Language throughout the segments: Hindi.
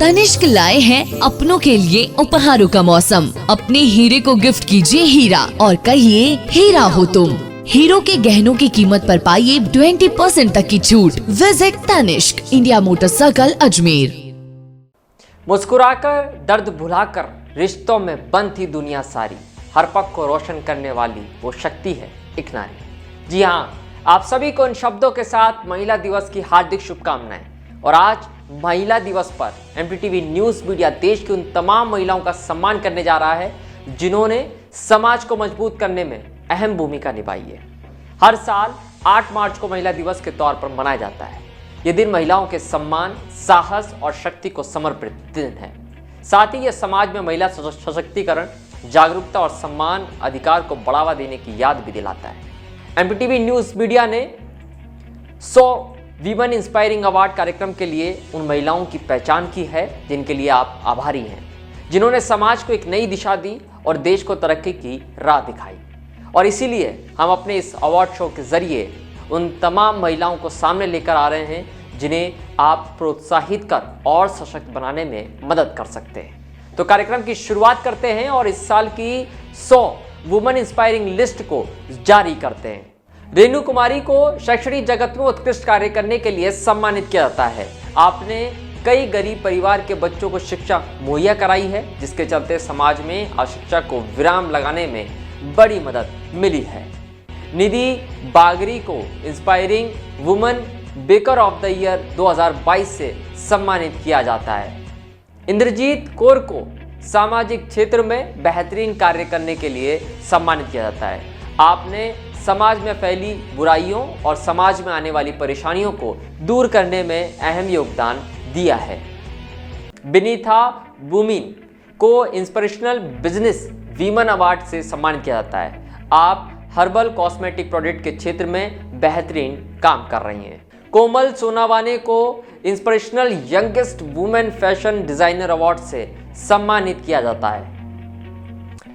तनिष्क लाए हैं अपनों के लिए उपहारों का मौसम। अपने हीरे को गिफ्ट कीजिए हीरा और कहिए हीरा हो तुम। हीरो के गहनों की कीमत पर पाइए 20% तक की छूट। Visit Tanishq, India motor circle, Ajmer. मुस्कुराकर दर्द भुलाकर रिश्तों में बंद थी दुनिया सारी। हर पग को रोशन करने वाली वो शक्ति है एक नारी। जी हाँ, आप सभी को इन शब्दों के साथ महिला दिवस की हार्दिक शुभकामनाएं। और आज महिला दिवस पर एमटीटीवी न्यूज़ मीडिया देश की उन तमाम महिलाओं का सम्मान करने जा रहा है जिन्होंने समाज को मजबूत करने में अहम भूमिका निभाई है। हर साल 8 मार्च को महिला दिवस के तौर पर मनाया जाता है। ये दिन महिलाओं के सम्मान, साहस और शक्ति को समर्पित दिन है। साथ ही यह समाज में महिला सशक्तिकरण, जागरूकता और सम्मान अधिकार को बढ़ावा देने की याद भी दिलाता है। एमटीटीवी न्यूज़ मीडिया ने 100 वीमेन इंस्पायरिंग अवार्ड कार्यक्रम के लिए उन महिलाओं की पहचान की है जिनके लिए आप आभारी हैं, जिन्होंने समाज को एक नई दिशा दी और देश को तरक्की की राह दिखाई। और इसीलिए हम अपने इस अवार्ड शो के जरिए उन तमाम महिलाओं को सामने लेकर आ रहे हैं जिन्हें आप प्रोत्साहित कर और सशक्त बनाने में मदद कर सकते हैं। तो कार्यक्रम की शुरुआत करते हैं और इस साल की 100 वुमेन इंस्पायरिंग लिस्ट को जारी करते हैं। रेणु कुमारी को शैक्षणिक जगत में उत्कृष्ट कार्य करने के लिए सम्मानित किया जाता है। आपने कई गरीब परिवार के बच्चों को शिक्षा मुहैया कराई है, जिसके चलते समाज में अशिक्षा को विराम लगाने में बड़ी मदद मिली है। निधि बागरी को inspiring women baker of the year 2022 से सम्मानित किया जाता है। इंद्रजीत कौर को सामाजिक क्षेत्र में बेहतरीन कार्य करने के लिए सम्मानित किया जाता है। आपने समाज में फैली बुराइयों और समाज में आने वाली परेशानियों को दूर करने में अहम योगदान दिया है। बिनीथा बुमिन को इंस्पिरेशनल बिजनेस वीमन अवार्ड से सम्मानित किया जाता है। आप हर्बल कॉस्मेटिक प्रोडक्ट के क्षेत्र में बेहतरीन काम कर रही हैं। कोमल सोनावाने को inspirational youngest women fashion designer award से सम्मानित किया जाता है।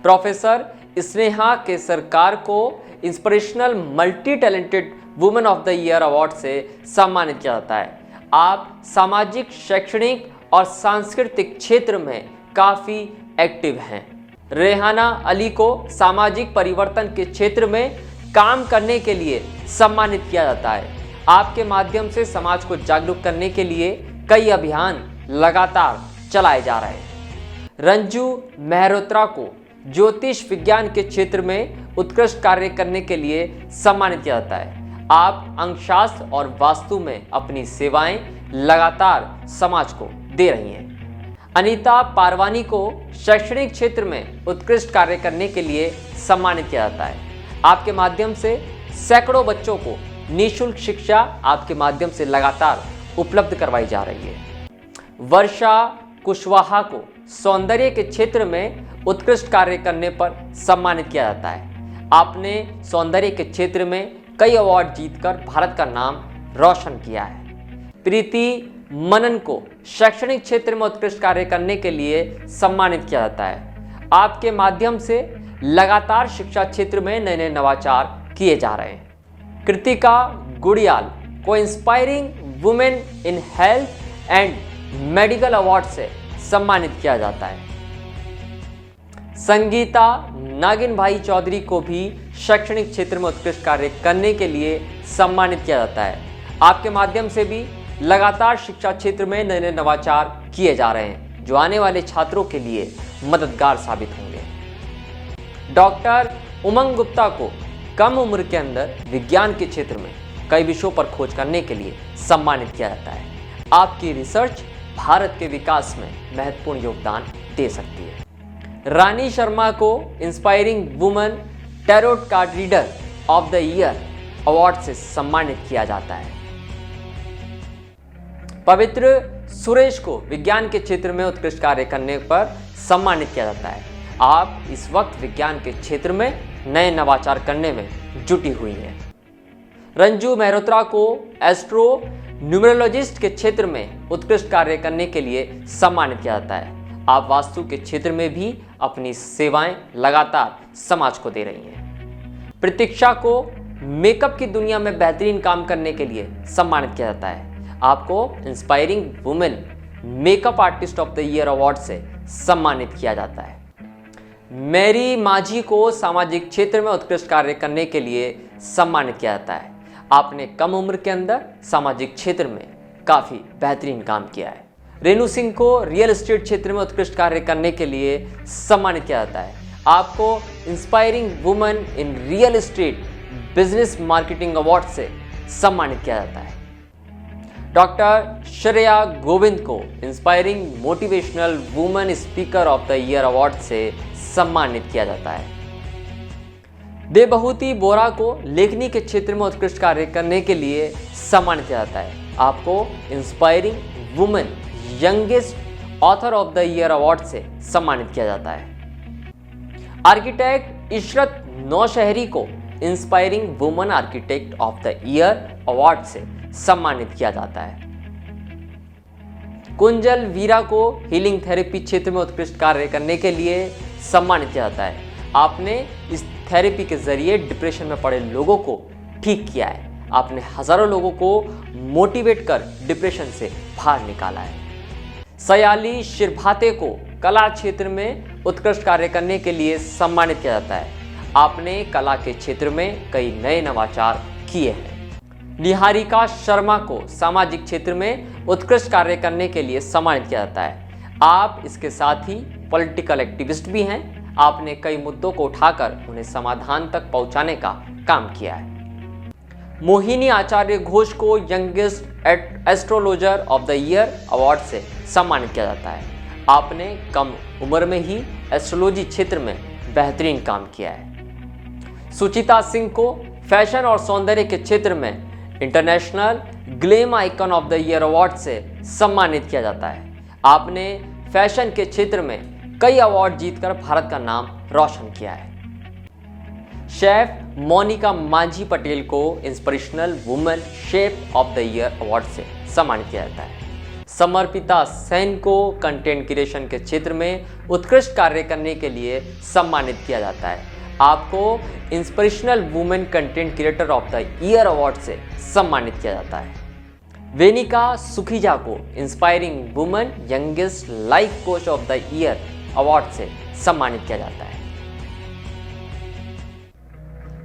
प्रोफेसर स्नेहा केसरकार को inspirational multi talented women of the year award से सम्मानित किया जाता है। आप सामाजिक, शैक्षणिक और सांस्कृतिक क्षेत्र में काफ़ी एक्टिव हैं। रेहाना अली को सामाजिक परिवर्तन के क्षेत्र में काम करने के लिए सम्मानित किया जाता है। आपके माध्यम से समाज को जागरूक करने के लिए कई अभियान लगातार चलाए जा रहे हैं। रंजू मेहरोत्रा को ज्योतिष विज्ञान के क्षेत्र में उत्कृष्ट कार्य करने के लिए सम्मानित किया जाता है। आप अंकशास्त्र और वास्तु में अपनी सेवाएं लगातार समाज को दे रही हैं। अनीता पारवानी को शैक्षणिक क्षेत्र में उत्कृष्ट कार्य करने के लिए सम्मानित किया जाता है। आपके माध्यम से सैकड़ों बच्चों को निःशुल्क शिक्षा आपके माध्यम से लगातार उपलब्ध करवाई जा रही है। वर्षा कुशवाहा को सौंदर्य के क्षेत्र में उत्कृष्ट कार्य करने पर सम्मानित किया जाता है। आपने सौंदर्य के क्षेत्र में कई अवार्ड जीतकर भारत का नाम रोशन किया है। प्रीति मनन को शैक्षणिक क्षेत्र में उत्कृष्ट कार्य करने के लिए सम्मानित किया जाता है। आपके माध्यम से लगातार शिक्षा क्षेत्र में नए नए नवाचार किए जा रहे हैं। कृतिका गुड़ियाल को inspiring women in health and medical award से सम्मानित किया जाता है। संगीता नागिन भाई चौधरी को भी शैक्षणिक क्षेत्र में उत्कृष्ट कार्य करने के लिए सम्मानित किया जाता है। आपके माध्यम से भी लगातार शिक्षा क्षेत्र में नए नए नवाचार किए जा रहे हैं जो आने वाले छात्रों के लिए मददगार साबित होंगे। डॉक्टर उमंग गुप्ता को कम उम्र के अंदर विज्ञान के क्षेत्र में कई विषयों पर खोज करने के लिए सम्मानित किया जाता है। आपकी रिसर्च भारत के विकास में महत्वपूर्ण योगदान दे सकती है। रानी शर्मा को inspiring women tarot card reader of the year award से सम्मानित किया जाता है। पवित्र सुरेश को विज्ञान के क्षेत्र में उत्कृष्ट कार्य करने पर सम्मानित किया जाता है। आप इस वक्त विज्ञान के क्षेत्र में नए नवाचार करने में जुटी हुई हैं। रंजू मेहरोत्रा को एस्ट्रो न्यूमरोलॉजिस्ट के क्षेत्र में उत्कृष्ट कार्य करने के लिए सम्मानित किया जाता है। आप वास्तु के क्षेत्र में भी अपनी सेवाएं लगातार समाज को दे रही हैं। प्रतीक्षा को मेकअप की दुनिया में बेहतरीन काम करने के लिए सम्मानित किया जाता है। आपको inspiring women makeup artist of the year award से सम्मानित किया जाता है। मैरी माझी को सामाजिक क्षेत्र में उत्कृष्ट कार्य करने के लिए सम्मानित किया जाता है। आपने कम उम्र के अंदर सामाजिक क्षेत्र में काफ़ी बेहतरीन काम किया है। रेणु सिंह को रियल एस्टेट क्षेत्र में उत्कृष्ट कार्य करने के लिए सम्मानित किया जाता है। आपको inspiring woman in real estate business marketing award से सम्मानित किया जाता है। डॉक्टर श्रेया गोविंद को inspiring motivational woman speaker of the year award से सम्मानित किया जाता है। देवभूति बोरा को लेखनी के क्षेत्र में उत्कृष्ट कार्य करने के लिए सम्मानित किया जाता है। आपको inspiring woman youngest author of the year award से सम्मानित किया जाता है। आर्किटेक्ट इशरत नौशहरी को inspiring woman architect of the year award से सम्मानित किया जाता है। कुंजल वीरा को हीलिंग थेरेपी क्षेत्र में उत्कृष्ट कार्य करने के लिए सम्मानित किया जाता है। आपने इस थेरेपी के जरिए डिप्रेशन में पड़े लोगों को ठीक किया है। आपने हजारों लोगों को मोटिवेट कर डिप्रेशन से बाहर निकाला है। सयाली शिरभाते को कला क्षेत्र में उत्कृष्ट कार्य करने के लिए सम्मानित किया जाता है। आपने कला के क्षेत्र में कई नए नवाचार किए हैं। निहारिका शर्मा को सामाजिक क्षेत्र में उत्कृष्ट कार्य करने के लिए सम्मानित किया जाता है। आप इसके साथ ही पॉलिटिकल एक्टिविस्ट भी हैं। आपने कई मुद्दों को उठाकर उन्हें समाधान तक पहुंचाने का काम किया है। मोहिनी आचार्य घोष को youngest astrologer of the year award से सम्मानित किया जाता है। आपने कम उम्र में ही एस्ट्रोलॉजी क्षेत्र में बेहतरीन काम किया है। सुचिता सिंह को फैशन और सौंदर्य के क्षेत्र में international glam icon of the year award से सम्मानित किया जाता है। आपने फैशन के क्षेत्र में कई अवार्ड जीतकर भारत का नाम रोशन किया है। शेफ मोनिका मांझी पटेल को inspirational woman chef of the year award से सम्मानित किया जाता है। समर्पिता सेन को कंटेंट क्रिएशन के क्षेत्र में उत्कृष्ट कार्य करने के लिए सम्मानित किया जाता है। आपको inspirational women content creator of the year award से सम्मानित किया जाता है। वेनिका सुखीजा को inspiring woman youngest life coach of the year award से सम्मानित किया जाता है।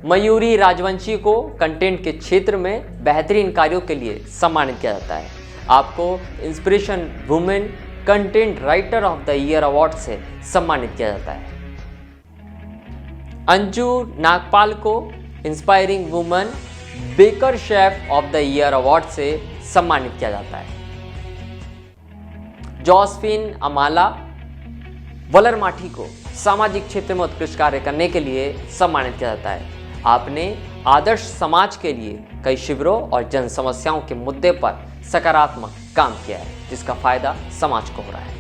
मयूरी राजवंशी को कंटेंट के क्षेत्र में बेहतरीन कार्यों के लिए सम्मानित किया जाता है। आपको inspiration women content writer of the year award से सम्मानित किया जाता है। अंजू नागपाल को inspiring woman baker chef of the year award से सम्मानित किया जाता है। जोसफिन अमाला वलरमाठी को सामाजिक क्षेत्र में उत्कृष्ट कार्य करने के लिए सम्मानित किया जाता है। आपने आदर्श समाज के लिए कई शिविरों और जन समस्याओं के मुद्दे पर सकारात्मक काम किया है, जिसका फायदा समाज को हो रहा है।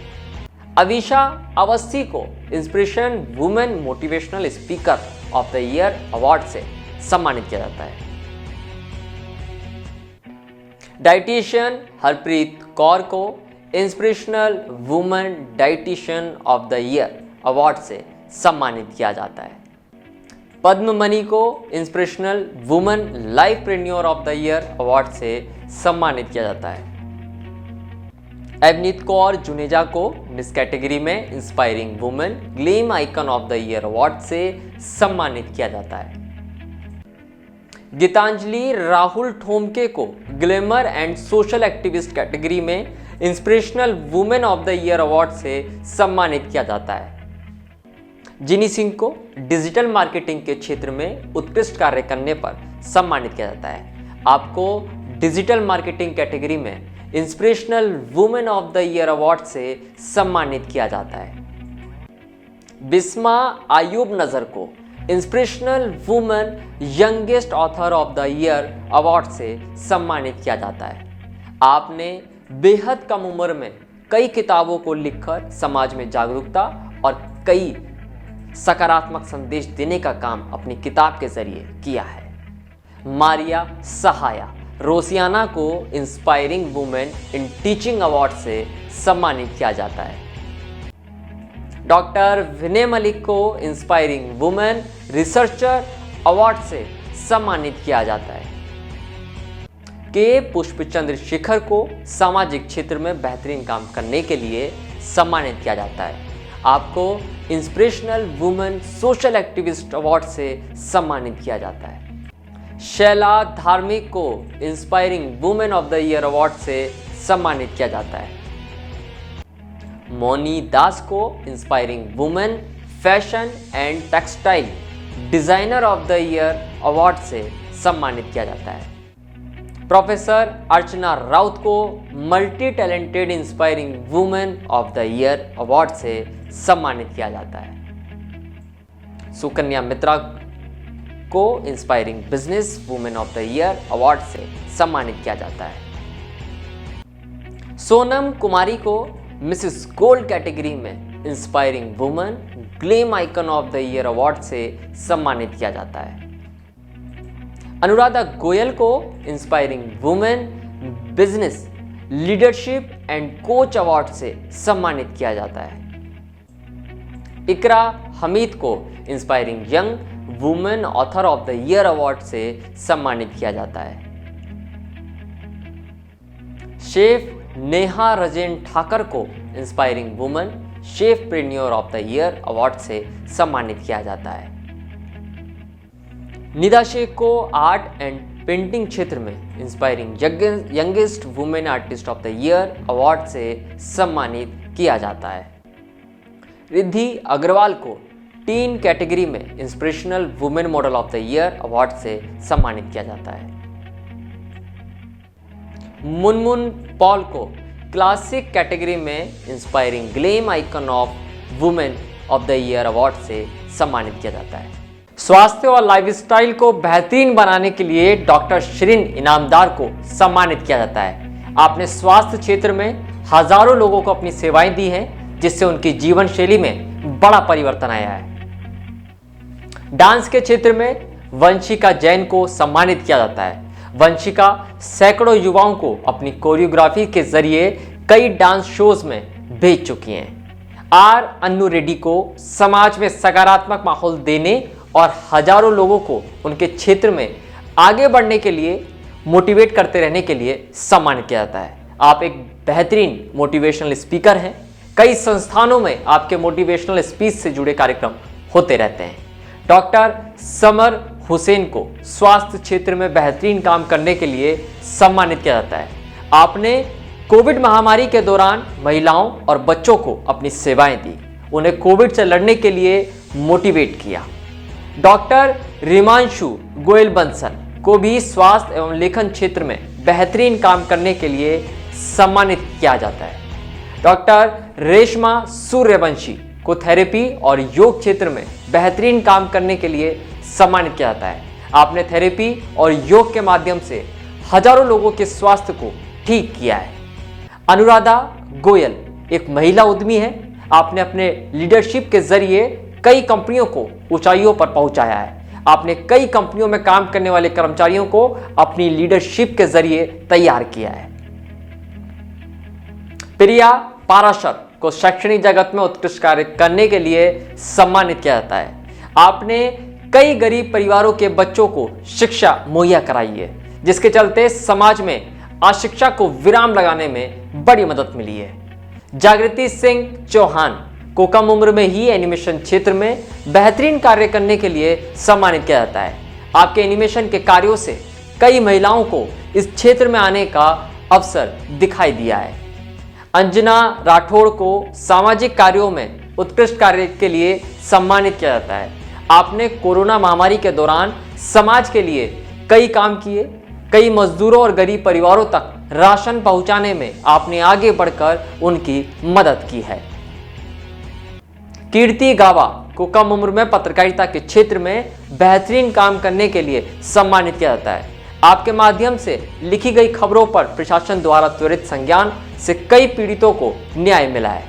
अविशा अवस्थी को inspiration women motivational speaker of the year award से सम्मानित किया जाता है। डाइटिशियन हरप्रीत कौर को inspirational women dietitian of the year award से सम्मानित किया जाता है। पद्ममणि को inspirational women lifepreneur of the year award से सम्मानित किया जाता है। एवनीत कौर जुनेजा को मिस कैटेगरी में inspiring women glam icon of the year award से सम्मानित किया जाता है। गीतांजलि राहुल ठोमके को glamour and social activist category में inspirational women of the year award से सम्मानित किया जाता है। जिनी सिंह को डिजिटल मार्केटिंग के क्षेत्र में उत्कृष्ट कार्य करने पर सम्मानित किया जाता है। आपको डिजिटल मार्केटिंग कैटेगरी में inspirational women of the year award से सम्मानित किया जाता है। बिस्मा आयूब नजर को inspirational women youngest author of the year award से सम्मानित किया जाता है। आपने बेहद कम उम्र में कई किताबों को लिखकर समाज में जागरूकता और कई सकारात्मक संदेश देने का काम अपनी किताब के जरिए किया है। मारिया सहाया रोसियाना को inspiring women in teaching award से सम्मानित किया जाता है। डॉक्टर विनय मलिक को इंस्पायरिंग वुमेन रिसर्चर अवार्ड से सम्मानित किया जाता है। के पुष्पचंद्र शेखर को सामाजिक क्षेत्र में बेहतरीन काम करने के लिए सम्मानित किया जाता है। आपको inspirational women social activist award से सम्मानित किया जाता है। शैला धार्मिक को inspiring women of the year award से सम्मानित किया जाता है। मोनी दास को inspiring women fashion and textile designer of the year award से सम्मानित किया जाता है। प्रोफेसर अर्चना राउत को multi talented inspiring women of the year award से सम्मानित किया जाता है। सुकन्या मित्रा को inspiring business women of the year award से सम्मानित किया जाता है। सोनम कुमारी को मिसेस गोल्ड कैटेगरी में inspiring women glam icon of the year award से सम्मानित किया जाता है। अनुराधा गोयल को inspiring women business leadership and coach award से सम्मानित किया जाता है। इकरा हमीद को inspiring young women author of the year award से सम्मानित किया जाता है। शेफ नेहा रजेन ठाकर को inspiring women chefpreneur of the year award से सम्मानित किया जाता है। निदा शेख को आर्ट एंड पेंटिंग क्षेत्र में inspiring youngest women artist of the year award से सम्मानित किया जाता है। रिद्धि अग्रवाल को टीन कैटेगरी में inspirational women model of the year award से सम्मानित किया जाता है। मुनमुन पॉल को क्लासिक कैटेगरी में inspiring glam icon of women of the year award से सम्मानित किया जाता है। स्वास्थ्य और लाइफस्टाइल को बेहतरीन बनाने के लिए डॉक्टर शिरीन इनामदार को सम्मानित किया जाता है। आपने स्वास्थ्य क्षेत्र में हजारों लोगों को अपनी सेवाएं दी हैं, जिससे उनकी जीवन शैली में बड़ा परिवर्तन आया है। डांस के क्षेत्र में वंशिका जैन को सम्मानित किया जाता है। वंशिका सैकड़ों युवाओं को अपनी कोरियोग्राफी के जरिए कई डांस शोज में भेज चुकी हैं। आर अन्नू रेड्डी को समाज में सकारात्मक माहौल देने और हजारों लोगों को उनके क्षेत्र में आगे बढ़ने के लिए मोटिवेट करते रहने के लिए सम्मानित किया जाता है। आप एक बेहतरीन मोटिवेशनल स्पीकर हैं। कई संस्थानों में आपके मोटिवेशनल स्पीच से जुड़े कार्यक्रम होते रहते हैं। डॉक्टर समर हुसैन को स्वास्थ्य क्षेत्र में बेहतरीन काम करने के लिए सम्मानित किया जाता है। आपने कोविड महामारी के दौरान महिलाओं और बच्चों को अपनी सेवाएं दी, उन्हें कोविड से लड़ने के लिए मोटिवेट किया। डॉक्टर रिमांशु गोयल बंसल को भी स्वास्थ्य एवं लेखन क्षेत्र में बेहतरीन काम करने के लिए सम्मानित किया जाता है। डॉक्टर रेशमा सूर्यवंशी को थेरेपी और योग क्षेत्र में बेहतरीन काम करने के लिए सम्मानित किया जाता है। आपने थेरेपी और योग के माध्यम से हजारों लोगों के स्वास्थ्य को ठीक किया है। अनुराधा गोयल एक महिला उद्यमी है। आपने अपने लीडरशिप के जरिए कई कंपनियों को ऊंचाइयों पर पहुंचाया है। आपने कई कंपनियों में काम करने वाले कर्मचारियों को अपनी लीडरशिप के जरिए तैयार किया है। प्रिया पाराशर को शैक्षणिक जगत में उत्कृष्ट कार्य करने के लिए सम्मानित किया जाता है। आपने कई गरीब परिवारों के बच्चों को शिक्षा मुहैया कराई है, जिसके चलते समाज में अशिक्षा को विराम लगाने में बड़ी मदद मिली है। जागृति सिंह चौहान को कम उम्र में ही एनिमेशन क्षेत्र में बेहतरीन कार्य करने के लिए सम्मानित किया जाता है। आपके एनिमेशन के कार्यों से कई महिलाओं को इस क्षेत्र में आने का अवसर दिखाई दिया है। अंजना राठौड़ को सामाजिक कार्यों में उत्कृष्ट कार्य के लिए सम्मानित किया जाता है। आपने कोरोना महामारी के दौरान समाज के लिए कई काम किए। कई मजदूरों और गरीब परिवारों तक राशन पहुंचाने में आपने आगे बढ़कर उनकी मदद की है। कीर्ति गावा को कम उम्र में पत्रकारिता के क्षेत्र में बेहतरीन काम करने के लिए सम्मानित किया जाता है। आपके माध्यम से लिखी गई खबरों पर प्रशासन द्वारा त्वरित संज्ञान से कई पीड़ितों को न्याय मिला है।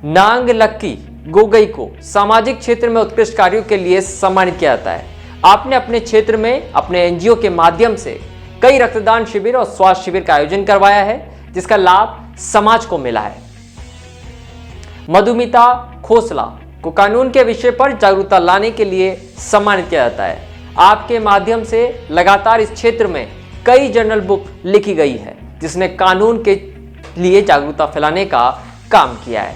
नांग लक्की गोगई को सामाजिक क्षेत्र में उत्कृष्ट कार्यों के लिए सम्मानित किया जाता है। आपने अपने क्षेत्र में अपने एनजीओ के माध्यम से कई रक्तदान शिविर और स्वास्थ्य शिविर का आयोजन करवाया है, जिसका लाभ समाज को मिला है। मधुमिता खोसला को कानून के विषय पर जागरूकता लाने के लिए सम्मानित किया जाता है। आपके माध्यम से लगातार इस क्षेत्र में कई जर्नल बुक लिखी गई है जिसने कानून के लिए जागरूकता फैलाने का काम किया है।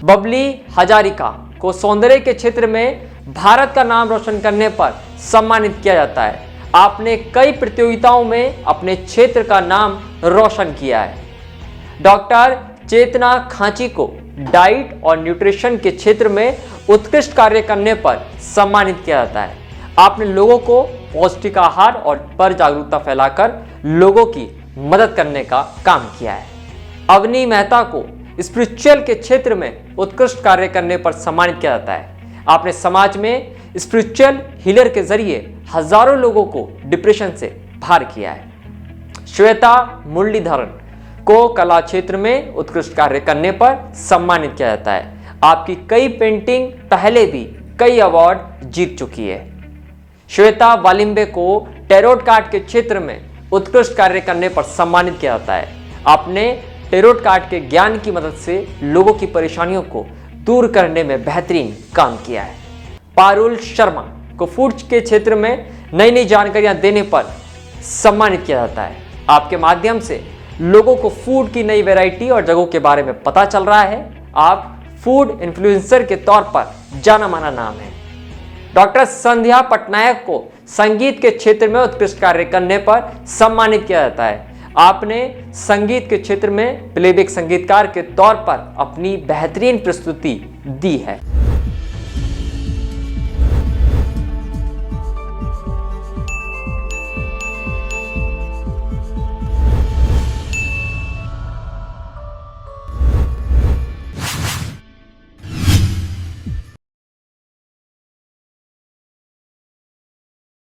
बबली हजारिका को सौंदर्य के क्षेत्र में भारत का नाम रोशन करने पर सम्मानित किया जाता है। आपने कई प्रतियोगिताओं में अपने क्षेत्र का नाम रोशन किया है। डॉक्टर चेतना खांची को डाइट और न्यूट्रिशन के क्षेत्र में उत्कृष्ट कार्य करने पर सम्मानित किया जाता है। आपने लोगों को पौष्टिक आहार और पर जागरूकता फैलाकर लोगों की मदद करने का काम किया है। अवनी मेहता को स्पिरिचुअल के क्षेत्र में उत्कृष्ट कार्य करने पर सम्मानित किया जाता है। आपने समाज में स्पिरिचुअल हीलर के जरिए हजारों लोगों को डिप्रेशन से बाहर किया है। श्वेता मुरलीधरन को कला क्षेत्र में उत्कृष्ट कार्य करने पर सम्मानित किया जाता है। आपकी कई पेंटिंग पहले भी कई अवार्ड जीत चुकी है। श्वेता वालिम्बे को टैरोट कार्ड के क्षेत्र में उत्कृष्ट कार्य करने पर सम्मानित किया जाता है। आपने टैरोट कार्ड के ज्ञान की मदद से लोगों की परेशानियों को दूर करने में बेहतरीन काम किया है। पारुल शर्मा को फूड के क्षेत्र में नई नई जानकारियां देने पर सम्मानित किया जाता है। आपके माध्यम से लोगों को फूड की नई वैरायटी और जगहों के बारे में पता चल रहा है। आप फूड इन्फ्लुएंसर के तौर पर जाना माना नाम है। डॉक्टर संध्या पटनायक को संगीत के क्षेत्र में उत्कृष्ट कार्य करने पर सम्मानित किया जाता है। आपने संगीत के क्षेत्र में प्लेबैक संगीतकार के तौर पर अपनी बेहतरीन प्रस्तुति दी है।